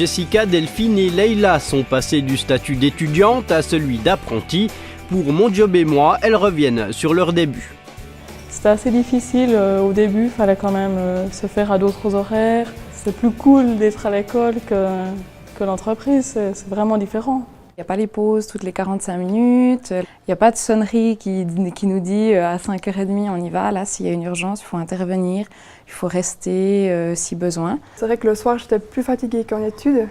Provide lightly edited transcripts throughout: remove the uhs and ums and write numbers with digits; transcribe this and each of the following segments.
Jessica, Delphine et Leïla sont passées du statut d'étudiante à celui d'apprentie. Pour Mon Job et moi, elles reviennent sur leur début. C'était assez difficile au début, il fallait quand même se faire à d'autres horaires. C'est plus cool d'être à l'école que l'entreprise, c'est vraiment différent. Il n'y a pas les pauses toutes les 45 minutes, il n'y a pas de sonnerie qui nous dit à 5h30 on y va. Là, s'il y a une urgence, il faut intervenir, il faut rester si besoin. C'est vrai que le soir, j'étais plus fatiguée qu'en études,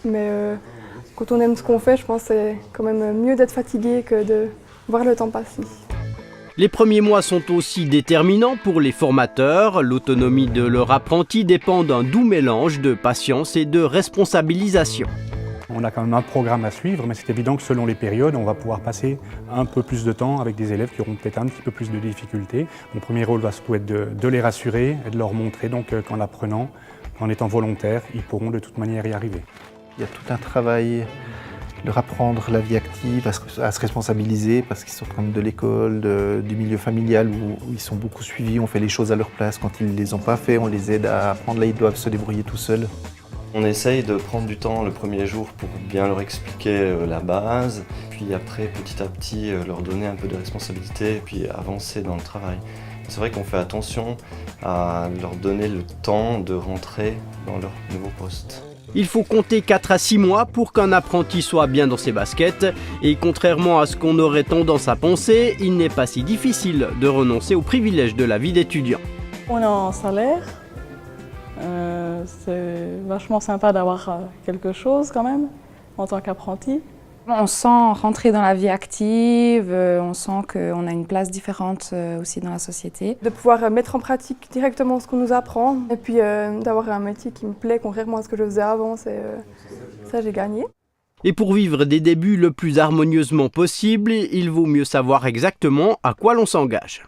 mais quand on aime ce qu'on fait, je pense que c'est quand même mieux d'être fatigué que de voir le temps passer. Les premiers mois sont aussi déterminants pour les formateurs. L'autonomie de leur apprenti dépend d'un doux mélange de patience et de responsabilisation. On a quand même un programme à suivre, mais c'est évident que selon les périodes, on va pouvoir passer un peu plus de temps avec des élèves qui auront peut-être un petit peu plus de difficultés. Mon premier rôle va surtout être de les rassurer et de leur montrer qu'en apprenant, en étant volontaires, ils pourront de toute manière y arriver. Il y a tout un travail, leur apprendre la vie active, à se responsabiliser parce qu'ils sortent quand même de l'école, du milieu familial où ils sont beaucoup suivis, on fait les choses à leur place. Quand ils ne les ont pas fait, on les aide à apprendre, là ils doivent se débrouiller tout seuls. On essaye de prendre du temps le premier jour pour bien leur expliquer la base, puis après petit à petit leur donner un peu de responsabilité et puis avancer dans le travail. C'est vrai qu'on fait attention à leur donner le temps de rentrer dans leur nouveau poste. Il faut compter 4 à 6 mois pour qu'un apprenti soit bien dans ses baskets. Et contrairement à ce qu'on aurait tendance à penser, il n'est pas si difficile de renoncer aux privilèges de la vie d'étudiant. On a un salaire, c'est vachement sympa d'avoir quelque chose quand même en tant qu'apprenti. On sent rentrer dans la vie active, on sent qu'on a une place différente aussi dans la société. De pouvoir mettre en pratique directement ce qu'on nous apprend et puis d'avoir un métier qui me plaît contrairement à ce que je faisais avant, ça j'ai gagné. Et pour vivre des débuts le plus harmonieusement possible, il vaut mieux savoir exactement à quoi l'on s'engage.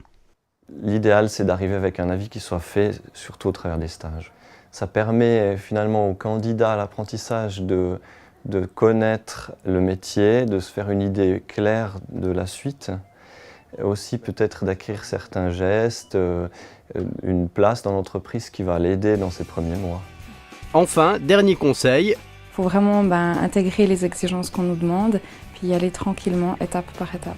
L'idéal, c'est d'arriver avec un avis qui soit fait, surtout au travers des stages. Ça permet finalement aux candidats à l'apprentissage de connaître le métier, de se faire une idée claire de la suite, aussi peut-être d'acquérir certains gestes, une place dans l'entreprise qui va l'aider dans ses premiers mois. Enfin, dernier conseil. Il faut vraiment intégrer les exigences qu'on nous demande, puis y aller tranquillement, étape par étape.